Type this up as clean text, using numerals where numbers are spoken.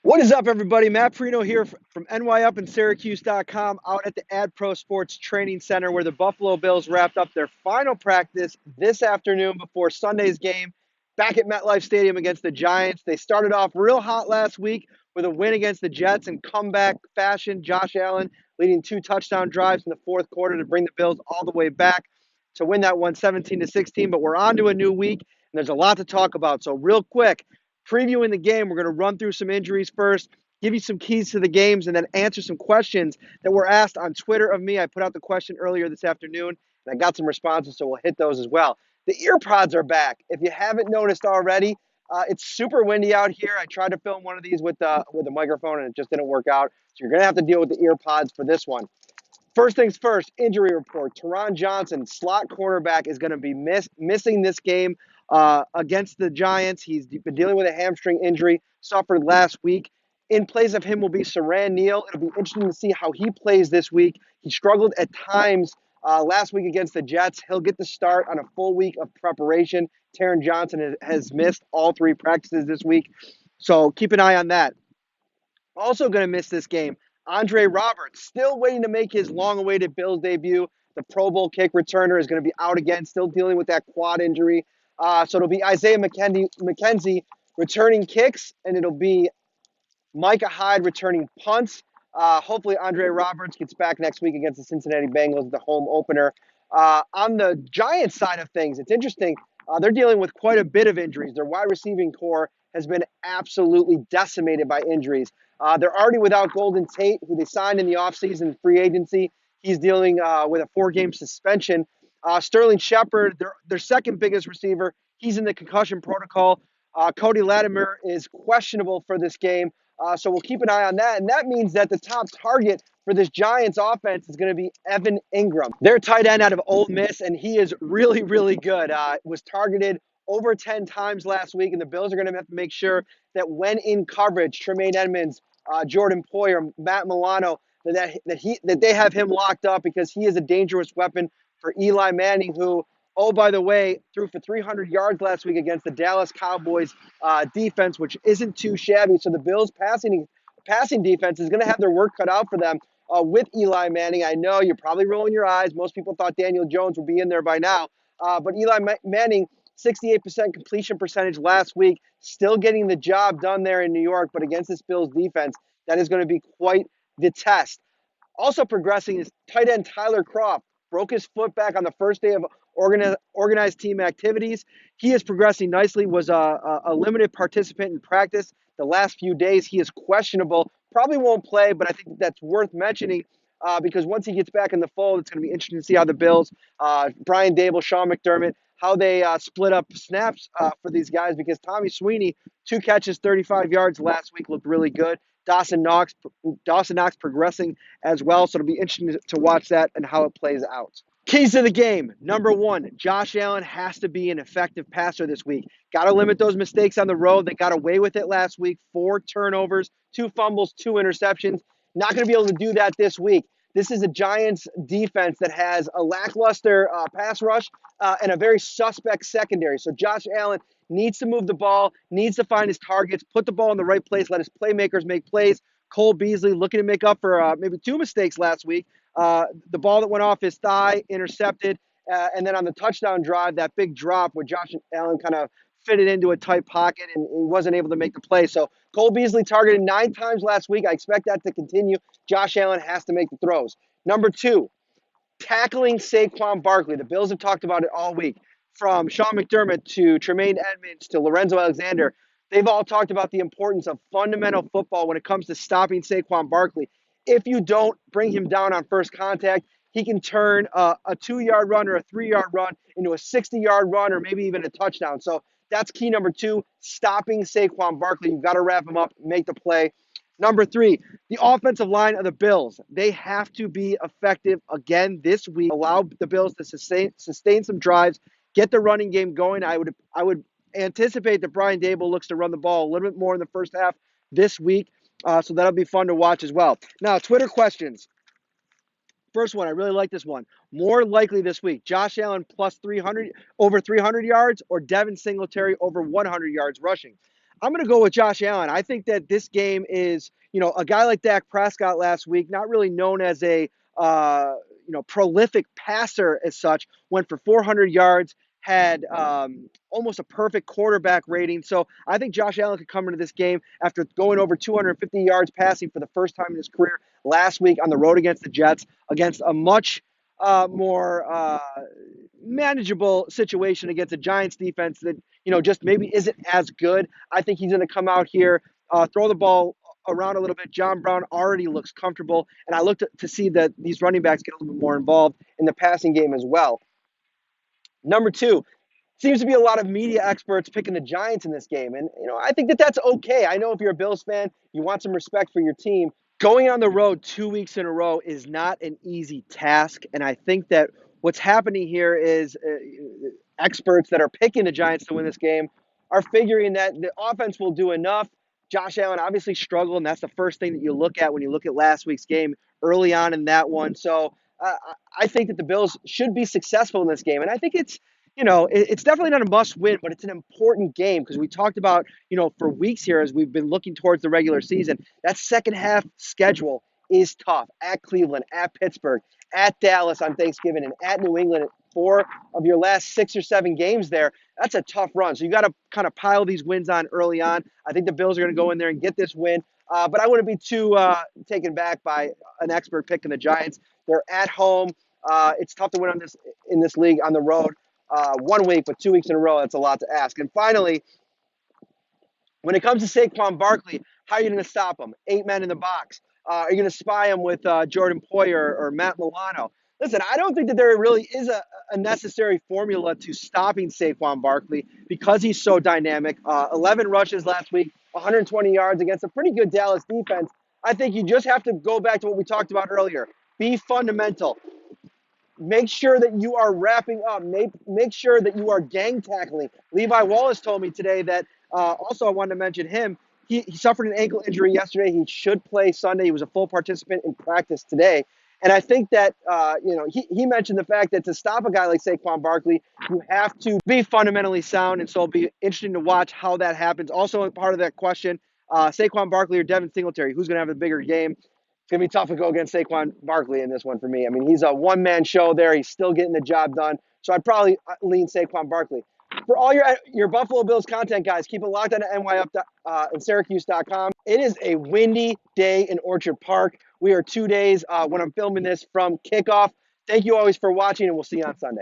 What is up, everybody? Matt Parrino here from NYUpInSyracuse.com out at the AdPro Sports Training Center where the Buffalo Bills wrapped up their final practice this afternoon before Sunday's game back at MetLife Stadium against the Giants. They started off real hot last week with a win against the Jets in comeback fashion. Josh Allen leading 2 touchdown drives in the fourth quarter to bring the Bills all the way back to win that one 17-16. But we're on to a new week, and there's a lot to talk about. So real quick, previewing the game, we're going to run through some injuries first, give you some keys to the games, and then answer some questions that were asked on Twitter of me. I put out the question earlier this afternoon, and I got some responses, so we'll hit those as well. The ear pods are back. If you haven't noticed already, it's super windy out here. I tried to film one of these with a microphone, and it just didn't work out. So you're going to have to deal with the ear pods for this one. First things first, injury report. Teron Johnson, slot cornerback, is going to be missing this game against the Giants. He's been dealing with a hamstring injury, suffered last week. In place of him will be Saran Neal. It'll be interesting to see how he plays this week. He struggled at times last week against the Jets. He'll get the start on a full week of preparation. Taron Johnson has missed all 3 practices this week, so keep an eye on that. Also going to miss this game, Andre Roberts, still waiting to make his long-awaited Bills debut. The Pro Bowl kick returner is going to be out again, still dealing with that quad injury. So it'll be Isaiah McKenzie returning kicks, and it'll be Micah Hyde returning punts. Hopefully Andre Roberts gets back next week against the Cincinnati Bengals, the home opener. On the Giants side of things, it's interesting. They're dealing with quite a bit of injuries. Their wide receiving core has been absolutely decimated by injuries. They're already without Golden Tate, who they signed in the offseason free agency. He's dealing with a 4-game suspension. Sterling Shepard, their second biggest receiver, he's in the concussion protocol. Cody Latimer is questionable for this game. So we'll keep an eye on that. And that means that the top target for this Giants offense is going to be Evan Ingram. Their tight end out of Ole Miss, and he is really, really good. Was targeted over 10 times last week, and the Bills are going to have to make sure that when in coverage, Tremaine Edmonds, Jordan Poyer, Matt Milano, that they have him locked up because he is a dangerous weapon for Eli Manning, who, oh, by the way, threw for 300 yards last week against the Dallas Cowboys defense, which isn't too shabby. So the Bills' passing defense is going to have their work cut out for them with Eli Manning. I know you're probably rolling your eyes. Most people thought Daniel Jones would be in there by now. But Eli Manning, 68% completion percentage last week, still getting the job done there in New York. But against this Bills defense, that is going to be quite the test. Also progressing is tight end Tyler Kroft. Broke his foot back on the first day of organized team activities. He is progressing nicely, was a limited participant in practice the last few days. He is questionable, probably won't play, but I think that's worth mentioning because once he gets back in the fold, it's going to be interesting to see how the Bills, Brian Dable, Sean McDermott, how they split up snaps for these guys, because Tommy Sweeney, 2 catches, 35 yards last week, looked really good. Dawson Knox progressing as well, so it'll be interesting to watch that and how it plays out. Keys to the game. Number 1, Josh Allen has to be an effective passer this week. Got to limit those mistakes on the road. They got away with it last week. 4 turnovers, 2 fumbles, 2 interceptions. Not going to be able to do that this week. This is a Giants defense that has a lackluster pass rush and a very suspect secondary. So Josh Allen needs to move the ball, needs to find his targets, put the ball in the right place, let his playmakers make plays. Cole Beasley looking to make up for maybe 2 mistakes last week. The ball that went off his thigh, intercepted, and then on the touchdown drive, that big drop where Josh Allen kind of fit it into a tight pocket and he wasn't able to make the play. So Cole Beasley targeted 9 times last week. I expect that to continue. Josh Allen has to make the throws. Number 2, tackling Saquon Barkley. The Bills have talked about it all week. From Sean McDermott to Tremaine Edmonds to Lorenzo Alexander, they've all talked about the importance of fundamental football when it comes to stopping Saquon Barkley. If you don't bring him down on first contact, he can turn a 2-yard run or a 3-yard run into a 60-yard run or maybe even a touchdown. So that's key number 2, stopping Saquon Barkley. You've got to wrap him up, make the play. Number 3, the offensive line of the Bills. They have to be effective again this week. Allow the Bills to sustain some drives, get the running game going. I would anticipate that Brian Dable looks to run the ball a little bit more in the first half this week. So that'll be fun to watch as well. Now, Twitter questions. First one, I really like this one. More likely this week, Josh Allen plus 300, over 300 yards, or Devin Singletary over 100 yards rushing. I'm going to go with Josh Allen. I think that this game is, a guy like Dak Prescott last week, not really known as a, prolific passer as such, went for 400 yards, had almost a perfect quarterback rating. So I think Josh Allen could come into this game after going over 250 yards passing for the first time in his career last week on the road against the Jets, against a much more manageable situation against a Giants defense that, just maybe isn't as good. I think he's going to come out here, throw the ball around a little bit. John Brown already looks comfortable, and I look to see that these running backs get a little bit more involved in the passing game as well. Number two, seems to be a lot of media experts picking the Giants in this game. And, I think that that's okay. I know if you're a Bills fan, you want some respect for your team. Going on the road 2 weeks in a row is not an easy task. And I think that what's happening here is experts that are picking the Giants to win this game are figuring that the offense will do enough. Josh Allen obviously struggled, and that's the first thing that you look at when you look at last week's game early on in that one. So I think that the Bills should be successful in this game. And I think it's definitely not a must win, but it's an important game because we talked about, for weeks here as we've been looking towards the regular season, that second half schedule is tough at Cleveland, at Pittsburgh, at Dallas on Thanksgiving, and at New England. 4 of your last 6 or 7 games there. That's a tough run. So you got to kind of pile these wins on early on. I think the Bills are going to go in there and get this win. But I wouldn't be too taken back by an expert picking the Giants. They're at home. It's tough to win in this league on the road. 1 week, but 2 weeks in a row, that's a lot to ask. And finally, when it comes to Saquon Barkley, how are you going to stop him? 8 men in the box. Are you going to spy him with Jordan Poyer or Matt Milano? Listen, I don't think that there really is a necessary formula to stopping Saquon Barkley because he's so dynamic. 11 rushes last week, 120 yards against a pretty good Dallas defense. I think you just have to go back to what we talked about earlier. Be fundamental. Make sure that you are wrapping up. Make sure that you are gang tackling. Levi Wallace told me today that also I wanted to mention him. He suffered an ankle injury yesterday. He should play Sunday. He was a full participant in practice today. And I think that, he mentioned the fact that to stop a guy like Saquon Barkley, you have to be fundamentally sound. And so it'll be interesting to watch how that happens. Also, part of that question, Saquon Barkley or Devin Singletary, who's going to have a bigger game? It's going to be tough to go against Saquon Barkley in this one for me. I mean, he's a one-man show there. He's still getting the job done. So I'd probably lean Saquon Barkley. For all your Buffalo Bills content, guys, keep it locked on to NYUp and Syracuse.com. It is a windy day in Orchard Park. We are 2 days when I'm filming this from kickoff. Thank you always for watching, and we'll see you on Sunday.